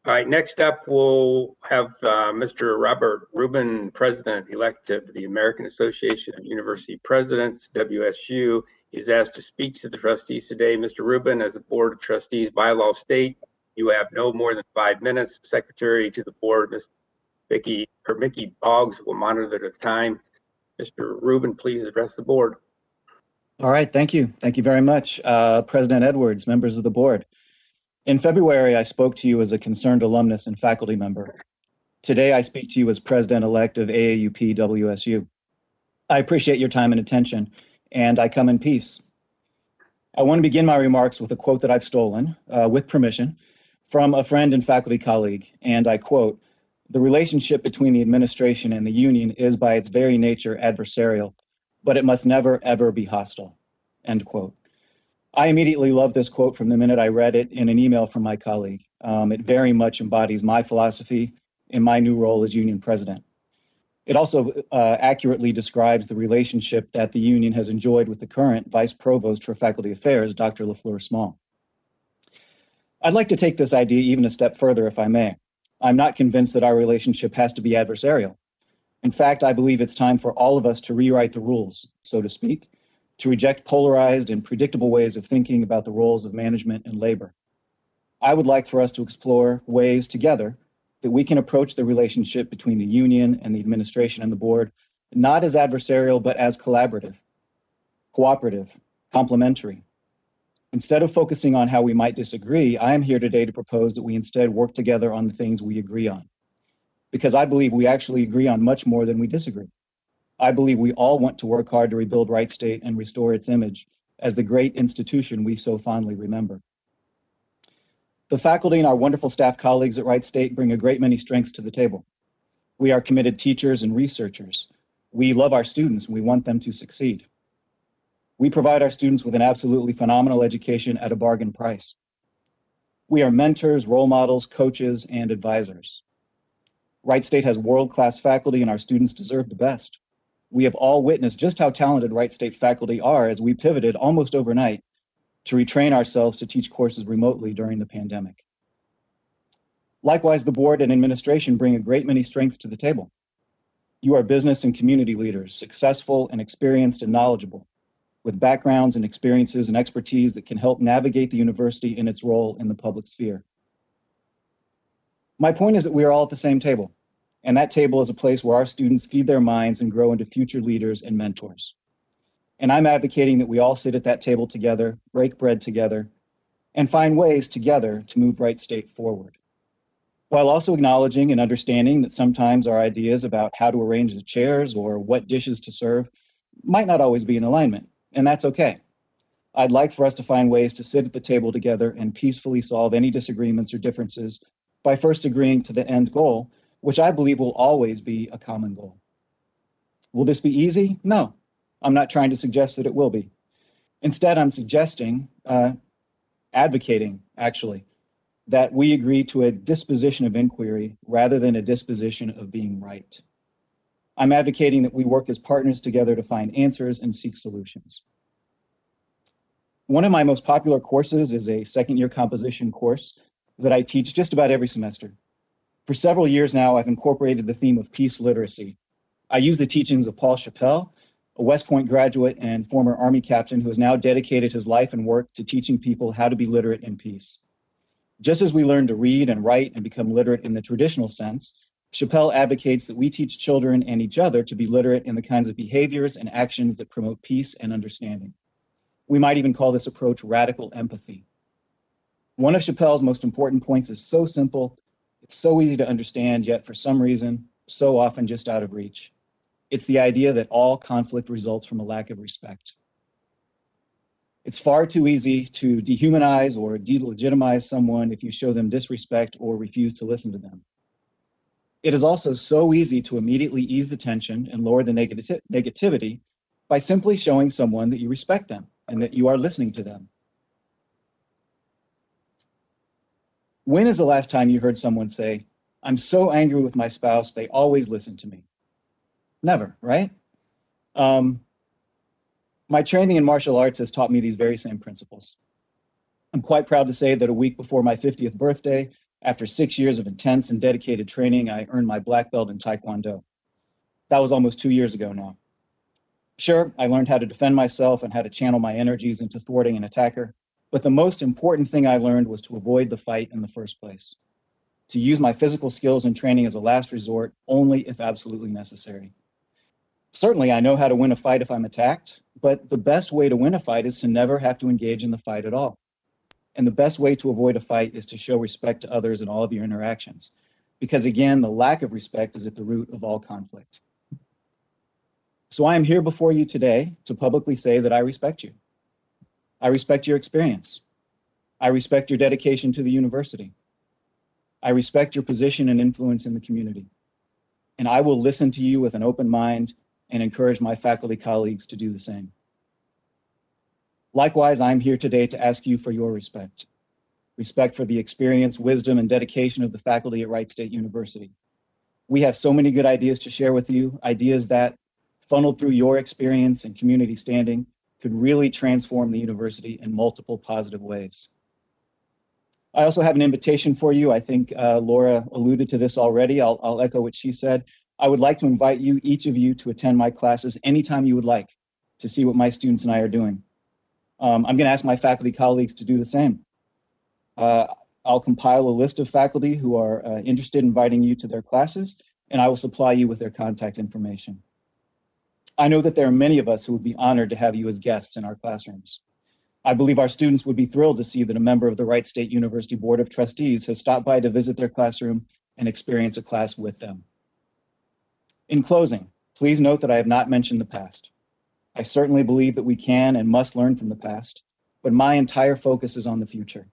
All right, next up, we'll have Mr. Robert Rubin, President-elect of the American Association of University Presidents, WSU. He's asked to speak to the trustees today. Mr. Rubin, as the Board of Trustees by law state, you have no more than 5 minutes. Secretary to the board, Ms. Mickey Boggs, will monitor the time. Mr. Rubin, please address the board. All right, thank you. Thank you very much. President Edwards, members of the board. In February, I spoke to you as a concerned alumnus and faculty member. Today, I speak to you as president-elect of AAUP-WSU. I appreciate your time and attention, and I come in peace. I want to begin my remarks with a quote that I've stolen, with permission, from a friend and faculty colleague, and I quote, "The relationship between the administration and the union is by its very nature adversarial, but it must never, ever be hostile," end quote. I immediately loved this quote from the minute I read it in an email from my colleague. It very much embodies my philosophy in my new role as union president. It also accurately describes the relationship that the union has enjoyed with the current Vice Provost for Faculty Affairs, Dr. LaFleur Small. I'd like to take this idea even a step further, if I may. I'm not convinced that our relationship has to be adversarial. In fact, I believe it's time for all of us to rewrite the rules, so to speak, to reject polarized and predictable ways of thinking about the roles of management and labor. I would like for us to explore ways together that we can approach the relationship between the union and the administration and the board, not as adversarial, but as collaborative, cooperative, complementary. Instead of focusing on how we might disagree, I am here today to propose that we instead work together on the things we agree on, because I believe we actually agree on much more than we disagree. I believe we all want to work hard to rebuild Wright State and restore its image as the great institution we so fondly remember. The faculty and our wonderful staff colleagues at Wright State bring a great many strengths to the table. We are committed teachers and researchers. We love our students and we want them to succeed. We provide our students with an absolutely phenomenal education at a bargain price. We are mentors, role models, coaches, and advisors. Wright State has world-class faculty and our students deserve the best. We have all witnessed just how talented Wright State faculty are as we pivoted almost overnight to retrain ourselves to teach courses remotely during the pandemic. Likewise, the board and administration bring a great many strengths to the table. You are business and community leaders, successful and experienced and knowledgeable, with backgrounds and experiences and expertise that can help navigate the university in its role in the public sphere. My point is that we are all at the same table. And that table is a place where our students feed their minds and grow into future leaders and mentors. And I'm advocating that we all sit at that table together, break bread together, and find ways together to move Wright State forward. While also acknowledging and understanding that sometimes our ideas about how to arrange the chairs or what dishes to serve might not always be in alignment, and that's okay. I'd like for us to find ways to sit at the table together and peacefully solve any disagreements or differences by first agreeing to the end goal, which I believe will always be a common goal. Will this be easy? No, I'm not trying to suggest that it will be. Instead, I'm advocating, actually, that we agree to a disposition of inquiry rather than a disposition of being right. I'm advocating that we work as partners together to find answers and seek solutions. One of my most popular courses is a second-year composition course that I teach just about every semester. For several years now, I've incorporated the theme of peace literacy. I use the teachings of Paul Chappell, a West Point graduate and former Army captain who has now dedicated his life and work to teaching people how to be literate in peace. Just as we learn to read and write and become literate in the traditional sense, Chappell advocates that we teach children and each other to be literate in the kinds of behaviors and actions that promote peace and understanding. We might even call this approach radical empathy. One of Chappell's most important points is so simple, it's so easy to understand, yet for some reason, so often just out of reach. It's the idea that all conflict results from a lack of respect. It's far too easy to dehumanize or delegitimize someone if you show them disrespect or refuse to listen to them. It is also so easy to immediately ease the tension and lower the negativity by simply showing someone that you respect them and that you are listening to them. When is the last time you heard someone say, "I'm so angry with my spouse, they always listen to me"? Never, right? My training in martial arts has taught me these very same principles. I'm quite proud to say that a week before my 50th birthday, After 6 years of intense and dedicated training, I earned my black belt in Taekwondo. That was almost 2 years ago now. Sure, I learned how to defend myself and how to channel my energies into thwarting an attacker, but the most important thing I learned was to avoid the fight in the first place, to use my physical skills and training as a last resort only if absolutely necessary. Certainly, I know how to win a fight if I'm attacked, but the best way to win a fight is to never have to engage in the fight at all. And the best way to avoid a fight is to show respect to others in all of your interactions. Because again, the lack of respect is at the root of all conflict. So I am here before you today to publicly say that I respect you. I respect your experience. I respect your dedication to the university. I respect your position and influence in the community. And I will listen to you with an open mind and encourage my faculty colleagues to do the same. Likewise, I'm here today to ask you for your respect. Respect for the experience, wisdom, and dedication of the faculty at Wright State University. We have so many good ideas to share with you, ideas that, funneled through your experience and community standing, could really transform the university in multiple positive ways. I also have an invitation for you. I think Laura alluded to this already. I'll echo what she said. I would like to invite you, each of you, to attend my classes anytime you would like to see what my students and I are doing. I'm going to ask my faculty colleagues to do the same. I'll compile a list of faculty who are interested in inviting you to their classes, and I will supply you with their contact information. I know that there are many of us who would be honored to have you as guests in our classrooms. I believe our students would be thrilled to see that a member of the Wright State University Board of Trustees has stopped by to visit their classroom and experience a class with them. In closing, please note that I have not mentioned the past. I certainly believe that we can and must learn from the past, but my entire focus is on the future,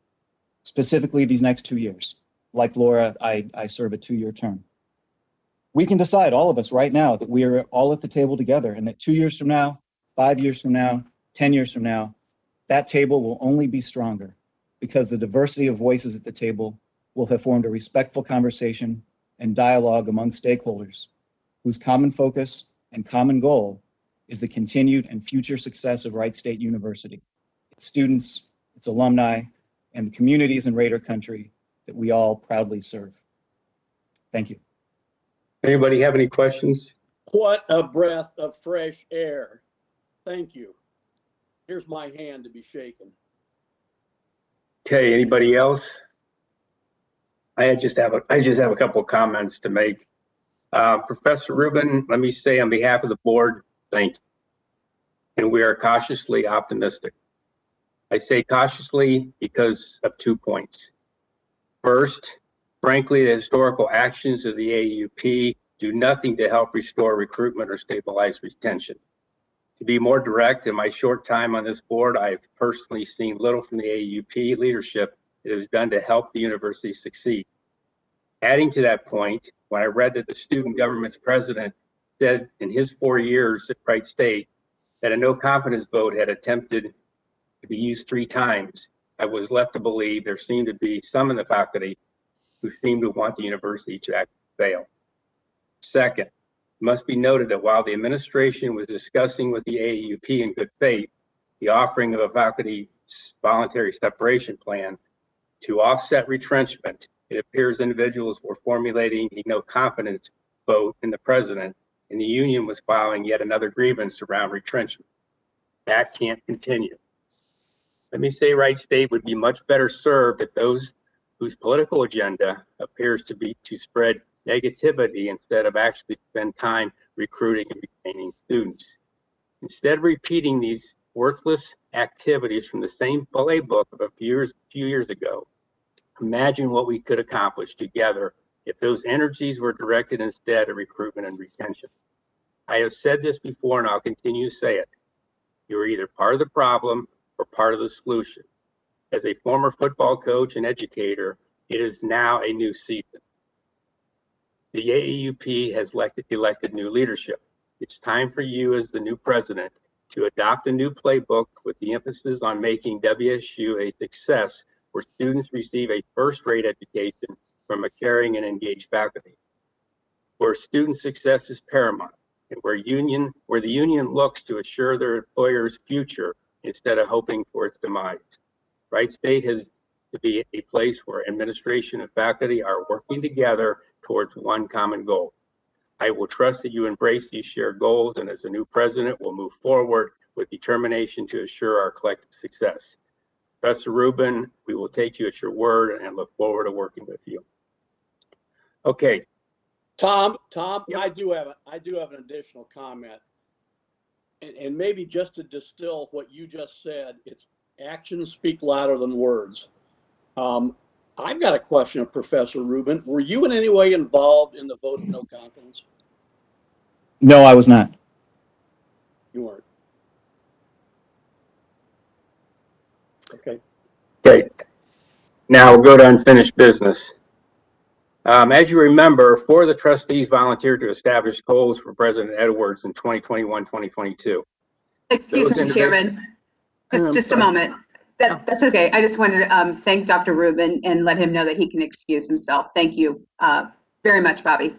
specifically these next 2 years. Like Laura, I serve a 2-year term. We can decide, all of us right now, that we are all at the table together and that 2 years from now, 5 years from now, 10 years from now, that table will only be stronger because the diversity of voices at the table will have formed a respectful conversation and dialogue among stakeholders whose common focus and common goal is the continued and future success of Wright State University, its students, its alumni, and the communities in Raider country that we all proudly serve. Thank you. Anybody have any questions? What a breath of fresh air. Thank you. Here's my hand to be shaken. Okay, anybody else? I just have a couple of comments to make. Professor Rubin, let me say on behalf of the board, thank you. And we are cautiously optimistic. I say cautiously because of 2 points. First, frankly, the historical actions of the AAUP do nothing to help restore recruitment or stabilize retention. To be more direct, in my short time on this board, I've personally seen little from the AAUP leadership that has done to help the university succeed. Adding to that point, when I read that the student government's president said in his 4 years at Wright State that a no confidence vote had attempted to be used 3 times, I was left to believe there seemed to be some in the faculty who seemed to want the university to actually fail. Second, it must be noted that while the administration was discussing with the AAUP in good faith the offering of a faculty voluntary separation plan to offset retrenchment, it appears individuals were formulating a no confidence vote in the president, and the union was filing yet another grievance around retrenchment. That can't continue. Let me say Wright State would be much better served if those whose political agenda appears to be to spread negativity instead of actually spend time recruiting and retaining students. Instead of repeating these worthless activities from the same playbook of a few years ago, imagine what we could accomplish together if those energies were directed instead at recruitment and retention. I have said this before and I'll continue to say it. You're either part of the problem or part of the solution. As a former football coach and educator, it is now a new season. The AAUP has elected new leadership. It's time for you as the new president to adopt a new playbook with the emphasis on making WSU a success where students receive a first-rate education from a caring and engaged faculty, where student success is paramount, and where the union looks to assure their employer's future instead of hoping for its demise. Wright State has to be a place where administration and faculty are working together towards one common goal. I will trust that you embrace these shared goals, and as the new president, will move forward with determination to assure our collective success. Professor Rubin, we will take you at your word and look forward to working with you. Okay. Tom, Yep. I do have an additional comment. And maybe just to distill what you just said, it's actions speak louder than words. I've got a question of Professor Rubin. Were you in any way involved in the vote of no confidence? No, I was not. You weren't. Okay. Okay. Now we'll go to unfinished business. As you remember, 4 of the trustees volunteered to establish goals for President Edwards in 2021-2022. Excuse me, Chairman. Just a moment. That's okay. I just wanted to thank Dr. Rubin and let him know that he can excuse himself. Thank you very much, Bobby.